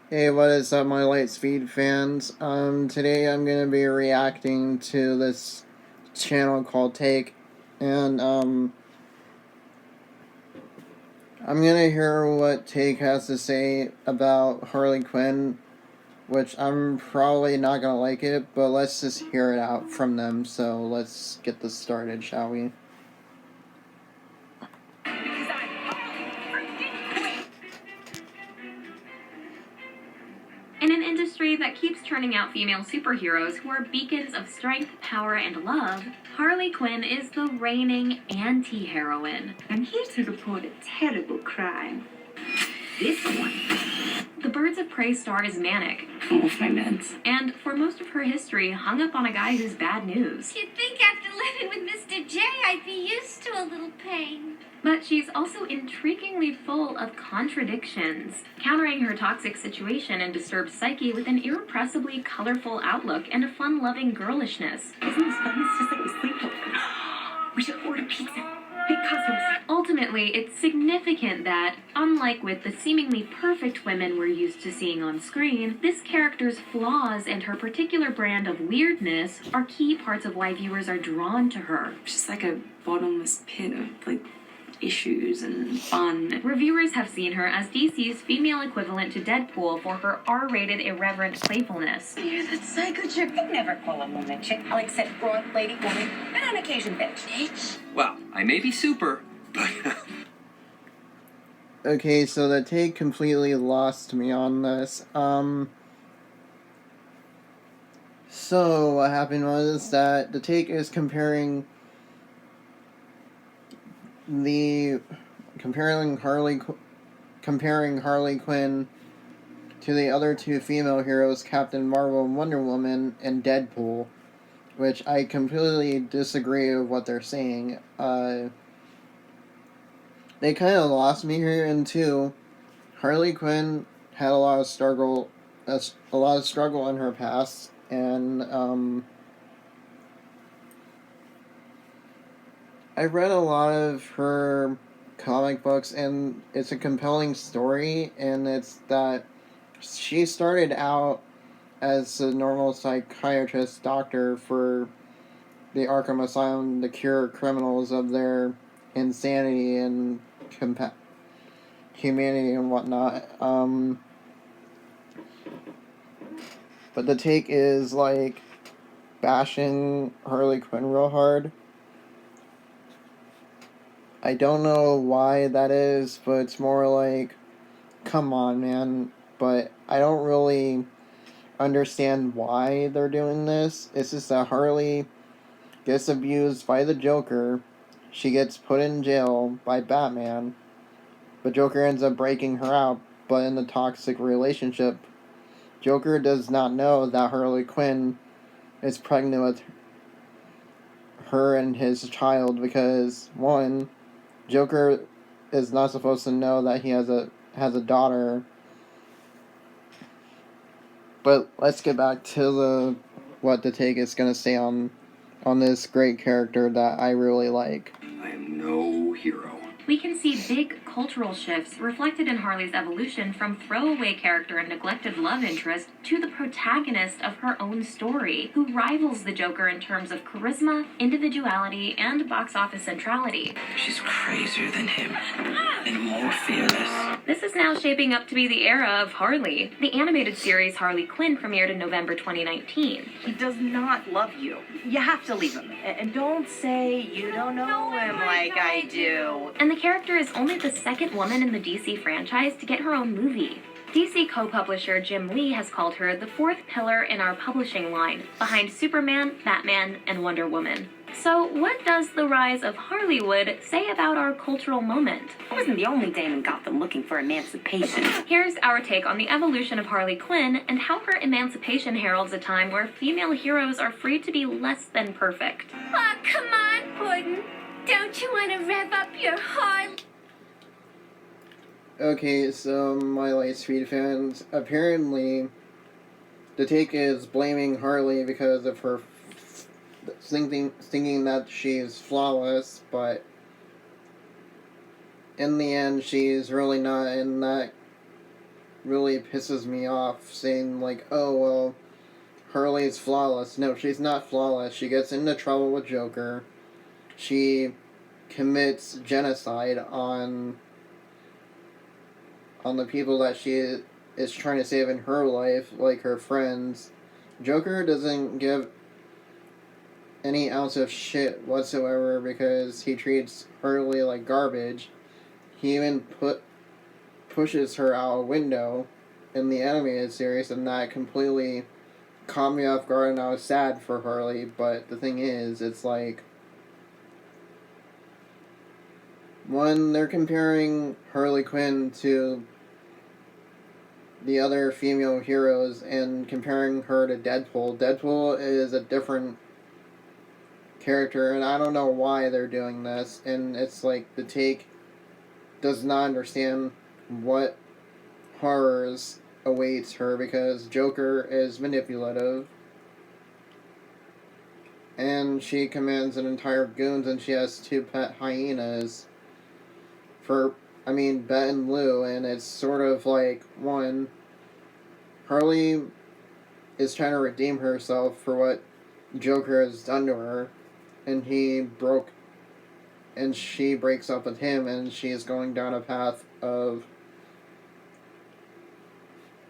Hey, what is up, my Lightspeed fans? Today I'm gonna be reacting to this channel called Take, and, I'm gonna hear what Take has to say about Harley Quinn, which I'm probably not gonna like it, but let's just hear it out from them, so let's get this started, shall we? In an industry that keeps churning out female superheroes who are beacons of strength, power, and love, Harley Quinn is the reigning anti-heroine. I'm here to report a terrible crime. This one. The Birds of Prey star is manic. I'm off my meds. And for most of her history, hung up on a guy who's bad news. You'd think after living with Mr. J, I'd be used to a little pain. But she's also intriguingly full of contradictions, countering her toxic situation and disturbed psyche with an irrepressibly colorful outlook and a fun-loving girlishness. Isn't this fun? It's just like a sleepover. We should order pizza. Big cosmos. Ultimately, it's significant that, unlike with the seemingly perfect women we're used to seeing on screen, this character's flaws and her particular brand of weirdness are key parts of why viewers are drawn to her. Just like a bottomless pit of, issues and fun. Reviewers have seen her as DC's female equivalent to Deadpool for her R-rated irreverent playfulness. You're that psycho chick. I'd never call a woman chick. I'll accept broad, lady, woman, and on occasion bitch. Bitch? Well, I may be super, but... Okay, so the Take completely lost me on this. So what happened was that the Take is comparing Harley Quinn to the other two female heroes, Captain Marvel and Wonder Woman, and Deadpool, which I completely disagree with what they're saying. They kind of lost me here, and two, Harley Quinn had a lot of struggle in her past, and I read a lot of her comic books, and it's a compelling story, and it's that she started out as a normal psychiatrist doctor for the Arkham Asylum to cure criminals of their insanity and humanity and whatnot. But the Take is, bashing Harley Quinn real hard. I don't know why that is, but it's more like, come on, man. But I don't really understand why they're doing this. It's just that Harley gets abused by the Joker. She gets put in jail by Batman. The Joker ends up breaking her out, but in the toxic relationship, Joker does not know that Harley Quinn is pregnant with her and his child because, one, Joker is not supposed to know that he has a daughter. But let's get back to what the Take is gonna say on this great character that I really like. I am no hero. We can see big cultural shifts reflected in Harley's evolution from throwaway character and neglected love interest to the protagonist of her own story, who rivals the Joker in terms of charisma, individuality, and box office centrality. She's crazier than him, and more fearless. This is now shaping up to be the era of Harley. The animated series Harley Quinn premiered in November 2019. He does not love you. You have to leave him. And don't say you don't know him like I do. And the character is only the second woman in the DC franchise to get her own movie. DC co-publisher Jim Lee has called her the fourth pillar in our publishing line, behind Superman, Batman, and Wonder Woman. So what does the rise of Harleywood say about our cultural moment? I wasn't the only dame in Gotham looking for emancipation. Here's our take on the evolution of Harley Quinn and how her emancipation heralds a time where female heroes are free to be less than perfect. Oh, come on, Puddin'. Don't you want to rev up your heart? Okay, so my Lightspeed fans, apparently the Take is blaming Harley because of her thinking that she's flawless, but in the end she's really not, and that really pisses me off, saying like, oh, well, Harley's flawless. No, she's not flawless. She gets into trouble with Joker. She commits genocide on the people that she is trying to save in her life, like her friends. Joker doesn't give any ounce of shit whatsoever because he treats Harley like garbage. He even pushes her out a window in the animated series, and that completely caught me off guard, and I was sad for Harley. But the thing is, it's like, when they're comparing Harley Quinn to the other female heroes and comparing her to Deadpool is a different character, and I don't know why they're doing this. And it's like the take does not understand what horrors awaits her, because Joker is manipulative and she commands an entire goons, and she has 2 pet hyenas Bet and Lou, and it's sort of like, one, Harley is trying to redeem herself for what Joker has done to her, and she breaks up with him, and she is going down a path of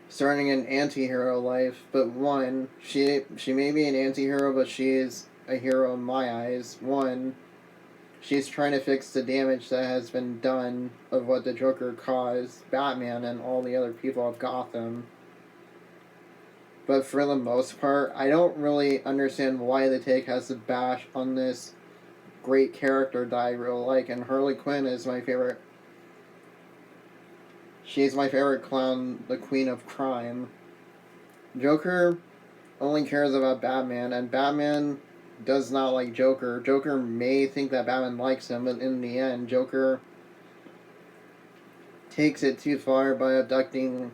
starting an anti-hero life. But one, she may be an anti-hero, but she is a hero in my eyes. One, she's trying to fix the damage that has been done of what the Joker caused Batman and all the other people of Gotham. But for the most part, I don't really understand why the take has to bash on this great character that I really like, and Harley Quinn is my favorite. She's my favorite clown, the queen of crime. Joker only cares about Batman, and Batman does not like Joker. Joker may think that Batman likes him, but in the end, Joker takes it too far by abducting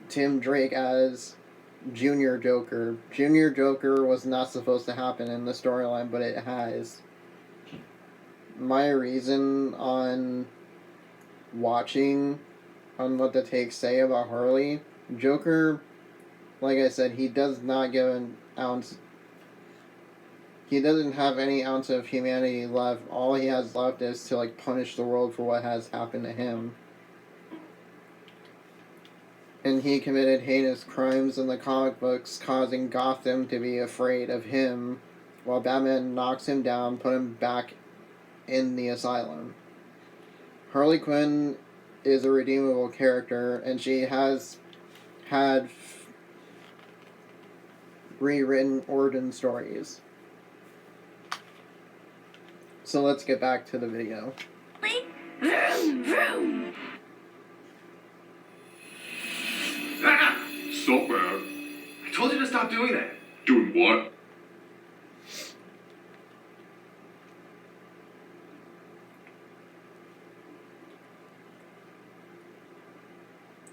Tim Drake as Junior Joker. Junior Joker was not supposed to happen in the storyline, but it has. My reason on watching on what the takes say about Harley, Joker, like I said, he does not give an ounce. He doesn't have any ounce of humanity left. All he has left is to punish the world for what has happened to him. And he committed heinous crimes in the comic books, causing Gotham to be afraid of him, while Batman knocks him down, put him back in the asylum. Harley Quinn is a redeemable character, and she has had rewritten origin stories. So let's get back to the video. Vroom, vroom. Ah! So bad. I told you to stop doing that. Doing what?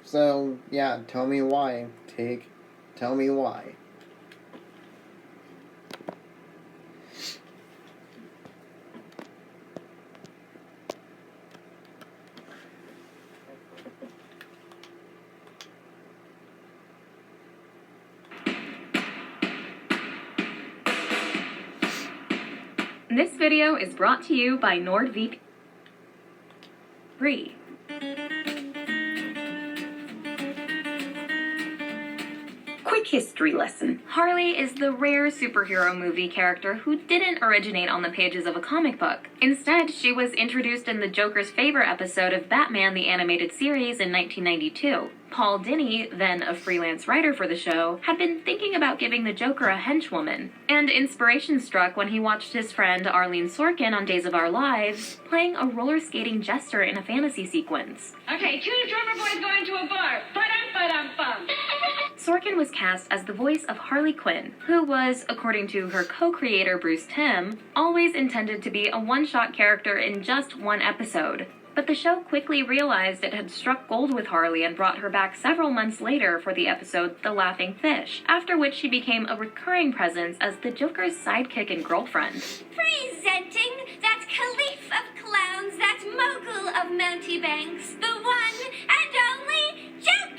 So, yeah, tell me why. Tell me why. This video is brought to you by NordVPN. Free. Quick history lesson. Harley is the rare superhero movie character who didn't originate on the pages of a comic book. Instead, she was introduced in the Joker's Favor episode of Batman the Animated Series in 1992. Paul Dini, then a freelance writer for the show, had been thinking about giving the Joker a henchwoman, and inspiration struck when he watched his friend Arlene Sorkin on Days of Our Lives playing a roller skating jester in a fantasy sequence. Okay, 2 drummer boys going to a bar. Ba-dum-ba-dum-bum. Sorkin was cast as the voice of Harley Quinn, who was, according to her co-creator Bruce Timm, always intended to be a one-shot character in just one episode. But the show quickly realized it had struck gold with Harley and brought her back several months later for the episode The Laughing Fish, after which she became a recurring presence as the Joker's sidekick and girlfriend. Presenting that caliph of clowns, that mogul of Mountebanks, the one and only Joker!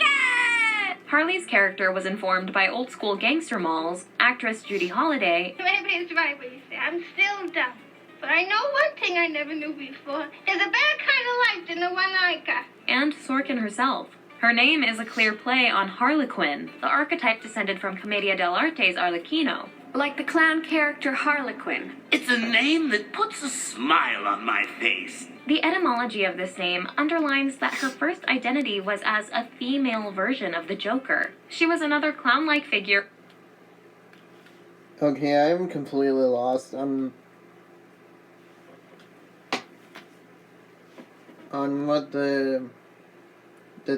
Harley's character was informed by old school gangster malls actress Judy Holliday. Maybe it's right what you say. I'm still dumb. But I know one thing I never knew before. There's a better kind of life than the one I got. And Sorkin herself. Her name is a clear play on Harley Quinn, the archetype descended from Commedia dell'arte's Arlecchino. Like the clown character Harley Quinn. It's a name that puts a smile on my face. The etymology of this name underlines that her first identity was as a female version of the Joker. She was another clown-like figure. Okay, I'm completely lost on what the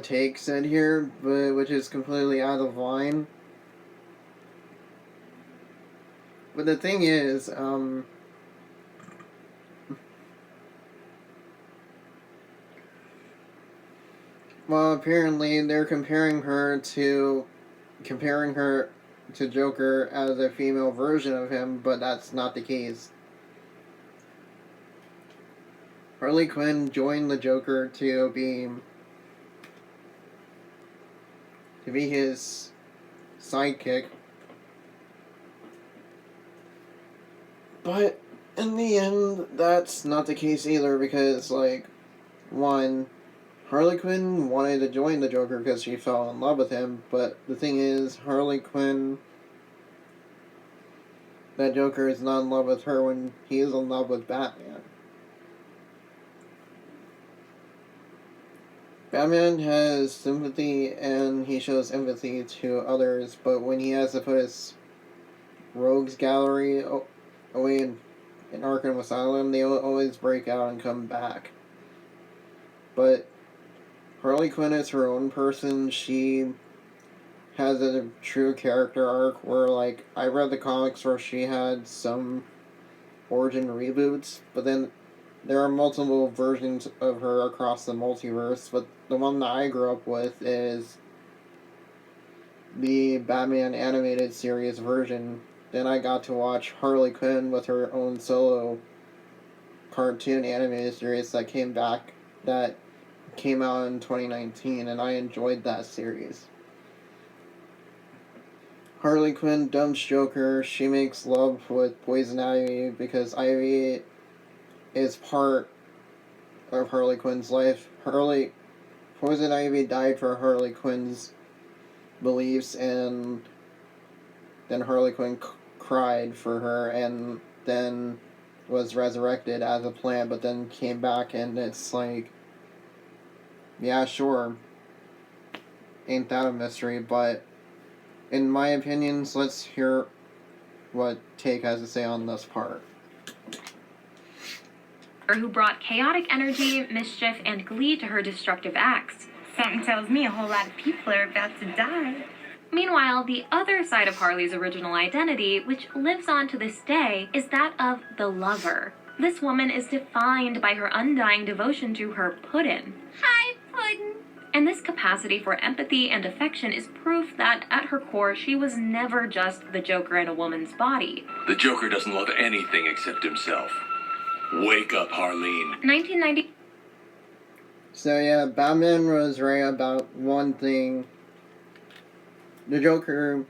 take said here, but which is completely out of line. But the thing is, well, apparently they're comparing her to Joker as a female version of him, but that's not the case. Harley Quinn joined the Joker to be his sidekick. But in the end, that's not the case either, because, like, one, Harley Quinn wanted to join the Joker because she fell in love with him, but the thing is, Harley Quinn, that Joker is not in love with her when he is in love with Batman. Batman has sympathy and he shows empathy to others, but when he has to put his rogues gallery away in Arkham Asylum, they always break out and come back. But Harley Quinn is her own person. She has a true character arc where, like, I read the comics where she had some origin reboots, but then there are multiple versions of her across the multiverse, but the one that I grew up with is the Batman animated series version. Then I got to watch Harley Quinn with her own solo cartoon animated series that came out in 2019, and I enjoyed that series. Harley Quinn dumps Joker. She makes love with Poison Ivy because Ivy is part of Harley Quinn's life. Poison Ivy died for Harley Quinn's beliefs, and then Harley Quinn cried for her, and then was resurrected as a plant, but then came back, and it's like, yeah, sure, ain't that a mystery? But in my opinions, let's hear what Take has to say on this part. Who brought chaotic energy, mischief, and glee to her destructive acts. Something tells me a whole lot of people are about to die. Meanwhile, the other side of Harley's original identity, which lives on to this day, is that of the lover. This woman is defined by her undying devotion to her Puddin'. Hi, Puddin'. And this capacity for empathy and affection is proof that, at her core, she was never just the Joker in a woman's body. The Joker doesn't love anything except himself. Wake up, Harleen. 1990. So yeah, Batman was right about one thing. The Joker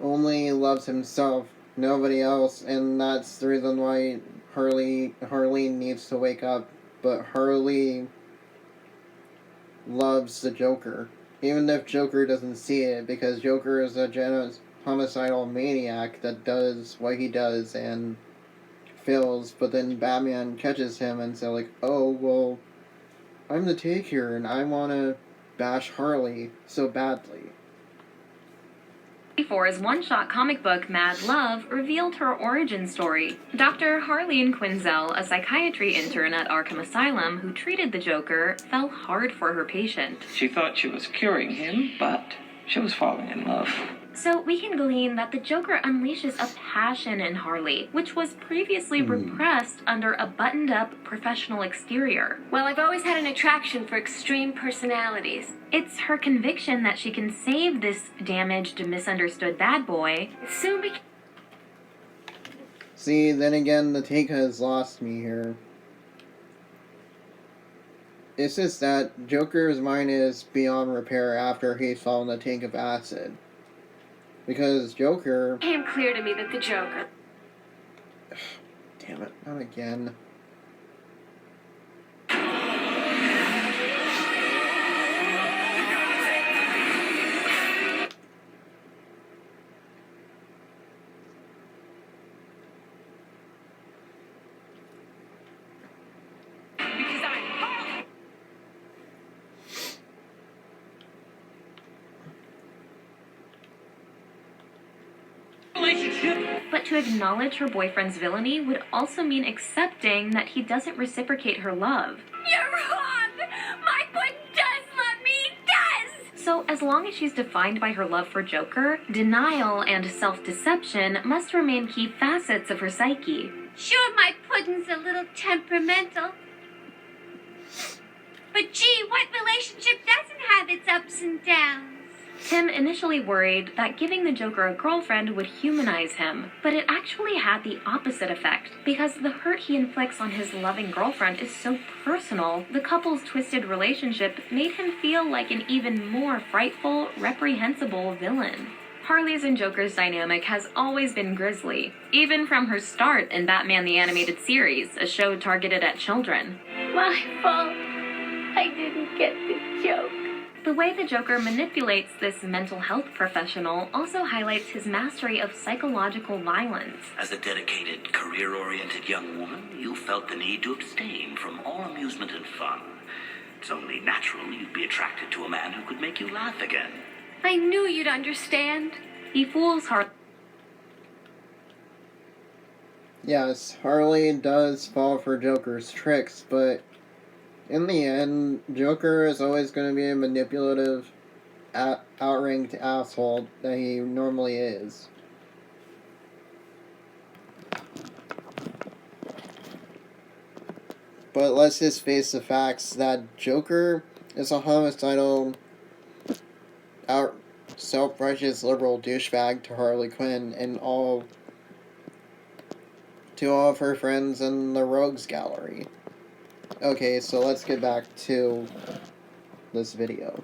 only loves himself, nobody else, and that's the reason why Harley needs to wake up. But Harley loves the Joker, even if Joker doesn't see it, because Joker is a homicidal maniac that does what he does and fails, but then Batman catches him and says, like, oh, well, I'm the take here, and I want to bash Harley so badly. 1994's one-shot comic book Mad Love revealed her origin story. Dr. Harleen Quinzel, a psychiatry intern at Arkham Asylum who treated the Joker, fell hard for her patient. She thought she was curing him, but she was falling in love. So we can glean that the Joker unleashes a passion in Harley, which was previously repressed under a buttoned-up professional exterior. Well, I've always had an attraction for extreme personalities. It's her conviction that she can save this damaged, misunderstood bad boy. It soon became... See, then again, the take has lost me here. It's just that Joker's mind is beyond repair after he fell in the tank of acid. Because Joker... It became clear to me that the Joker... Damn it, not again. But to acknowledge her boyfriend's villainy would also mean accepting that he doesn't reciprocate her love. You're wrong! My boy does love me! He does! So as long as she's defined by her love for Joker, denial and self-deception must remain key facets of her psyche. Sure, my pudding's a little temperamental. But gee, what relationship doesn't have its ups and downs? Tim initially worried that giving the Joker a girlfriend would humanize him, but it actually had the opposite effect, because the hurt he inflicts on his loving girlfriend is so personal, the couple's twisted relationship made him feel like an even more frightful, reprehensible villain. Harley's and Joker's dynamic has always been grisly, even from her start in Batman the Animated Series, a show targeted at children. My fault. I didn't get the joke. The way the Joker manipulates this mental health professional also highlights his mastery of psychological violence. As a dedicated, career-oriented young woman, you felt the need to abstain from all amusement and fun. It's only natural you'd be attracted to a man who could make you laugh again. I knew you'd understand. He fools Harley. Yes, Harley does fall for Joker's tricks, but in the end, Joker is always going to be a manipulative, outranked asshole that he normally is. But let's just face the facts that Joker is a homicidal, self-righteous liberal douchebag to Harley Quinn and to all of her friends in the Rogues Gallery. Okay, so let's get back to this video.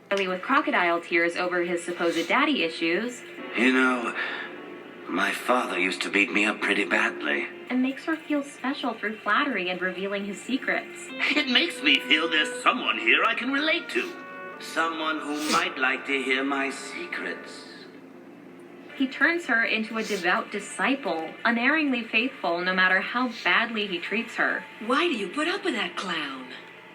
Harley with crocodile tears over his supposed daddy issues. You know, my father used to beat me up pretty badly. And makes her feel special through flattery and revealing his secrets. It makes me feel there's someone here I can relate to. Someone who might like to hear my secrets. He turns her into a devout disciple, unerringly faithful no matter how badly he treats her. Why do you put up with that clown?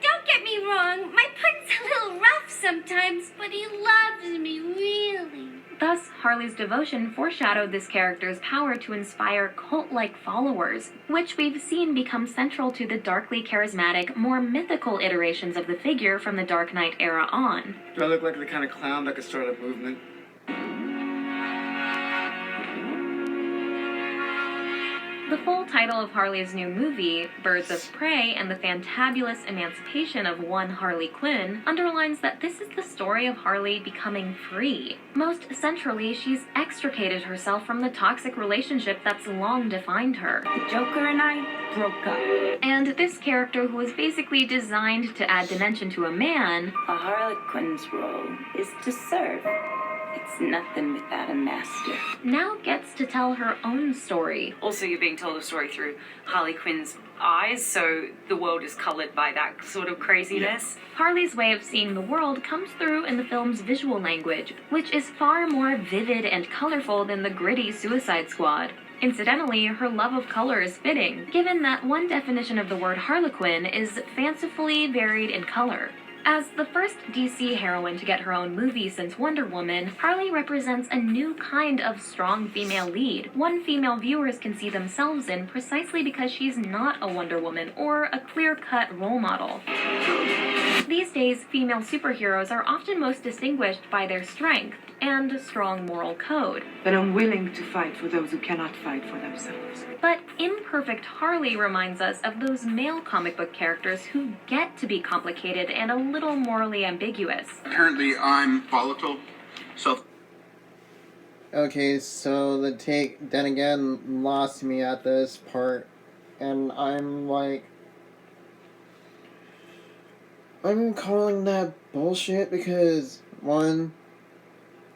Don't get me wrong, my pudding's a little rough sometimes, but he loves me, really. Thus, Harley's devotion foreshadowed this character's power to inspire cult-like followers, which we've seen become central to the darkly charismatic, more mythical iterations of the figure from the Dark Knight era on. Do I look like the kind of clown that could start a movement? The full title of Harley's new movie, Birds of Prey and the Fantabulous Emancipation of One Harley Quinn, underlines that this is the story of Harley becoming free. Most centrally, she's extricated herself from the toxic relationship that's long defined her. The Joker and I broke up. And this character, who was basically designed to add dimension to a man, A Harley Quinn's role is to serve. It's nothing without a master. now gets to tell her own story. Also, you're being told a story through Harley Quinn's eyes, so the world is colored by that sort of craziness. Harley's way of seeing the world comes through in the film's visual language, which is far more vivid and colorful than the gritty Suicide Squad. Incidentally, her love of color is fitting, given that one definition of the word Harlequin is fancifully varied in color. As the first DC heroine to get her own movie since Wonder Woman, Harley represents a new kind of strong female lead, one female viewers can see themselves in precisely because she's not a Wonder Woman or a clear-cut role model. These days, female superheroes are often most distinguished by their strength and a strong moral code. But I'm willing to fight for those who cannot fight for themselves. But imperfect Harley reminds us of those male comic book characters who get to be complicated and a little morally ambiguous. Apparently, I'm volatile. Okay, so the take, then again, lost me at this part. And I'm like, I'm calling that bullshit because, one,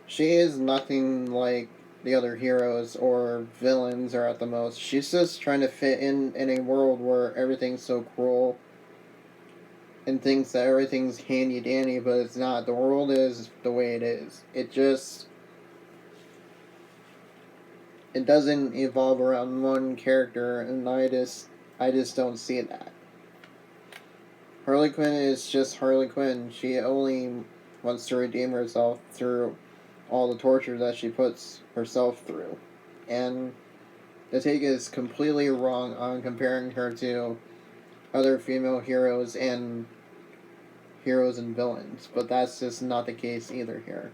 she is nothing like the other heroes or villains are at the most. She's just trying to fit in a world where everything's so cruel and thinks that everything's handy-dandy, but it's not. The world is the way it is. It doesn't evolve around one character, and I just don't see that. Harley Quinn is just Harley Quinn. She only wants to redeem herself through all the torture that she puts herself through. And the take is completely wrong on comparing her to other female heroes and villains, but that's just not the case either here.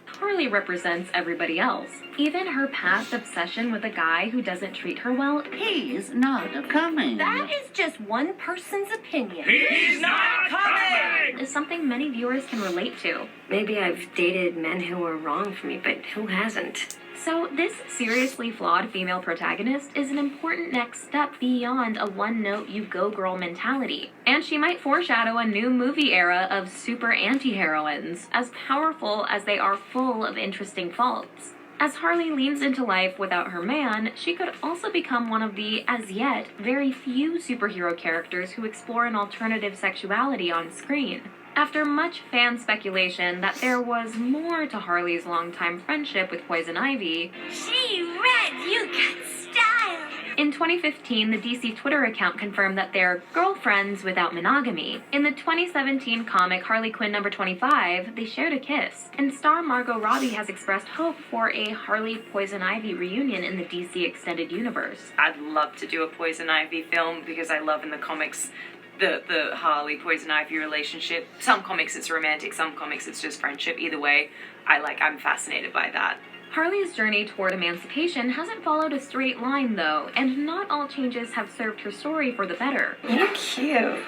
Harley represents everybody else, even her past obsession with a guy who doesn't treat her well. He's not coming. That is just one person's opinion. He's not coming! Is something many viewers can relate to. Maybe I've dated men who were wrong for me, but who hasn't? So this seriously flawed female protagonist is an important next step beyond a one-note you go girl mentality. And she might foreshadow a new movie era of super anti-heroines, as powerful as they are full of interesting faults. As Harley leans into life without her man, she could also become one of the, as yet, very few superhero characters who explore an alternative sexuality on screen. After much fan speculation that there was more to Harley's longtime friendship with Poison Ivy, She red, you got style. in 2015, the DC Twitter account confirmed that they're girlfriends without monogamy. In the 2017 comic Harley Quinn number 25, they shared a kiss, and star Margot Robbie has expressed hope for a Harley Poison Ivy reunion in the DC Extended Universe. I'd love to do a Poison Ivy film because I love in the comics the Harley Poison Ivy relationship. Some comics it's romantic, some comics it's just friendship. Either way, I'm fascinated by that. Harley's journey toward emancipation hasn't followed a straight line, though, and not all changes have served her story for the better. You're cute.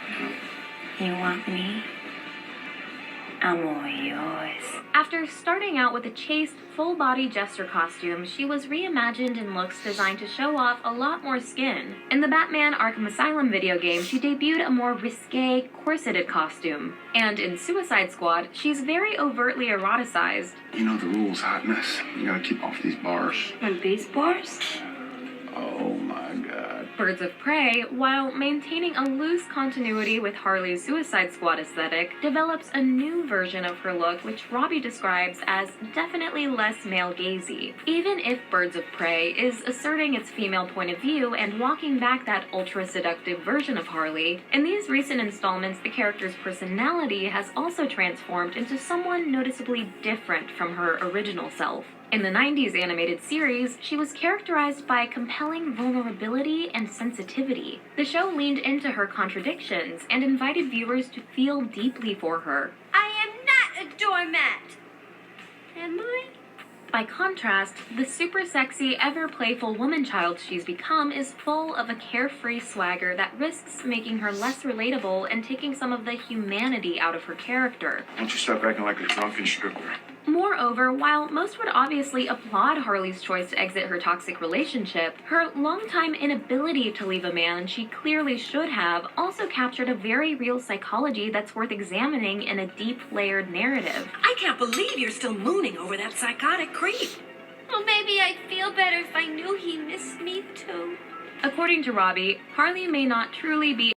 You want me? I'm all yours. After starting out with a chaste, full-body jester costume, she was reimagined in looks designed to show off a lot more skin. In the Batman Arkham Asylum video game, she debuted a more risque, corseted costume. And in Suicide Squad, she's very overtly eroticized. You know the rules, hotness. You gotta keep off these bars. And these bars? Oh my god. Birds of Prey, while maintaining a loose continuity with Harley's Suicide Squad aesthetic, develops a new version of her look which Robbie describes as definitely less male-gazy. Even if Birds of Prey is asserting its female point of view and walking back that ultra-seductive version of Harley, in these recent installments the character's personality has also transformed into someone noticeably different from her original self. In the 90s animated series, she was characterized by compelling vulnerability and sensitivity. The show leaned into her contradictions and invited viewers to feel deeply for her. I am not a doormat. Am I? By contrast, the super sexy, ever-playful woman-child she's become is full of a carefree swagger that risks making her less relatable and taking some of the humanity out of her character. Why don't you stop acting like a drunken stripper? Moreover, while most would obviously applaud Harley's choice to exit her toxic relationship, her longtime inability to leave a man she clearly should have also captured a very real psychology that's worth examining in a deep, layered narrative. I can't believe you're still mooning over that psychotic creep. Well, maybe I'd feel better if I knew he missed me too. According to Robbie, Harley may not truly be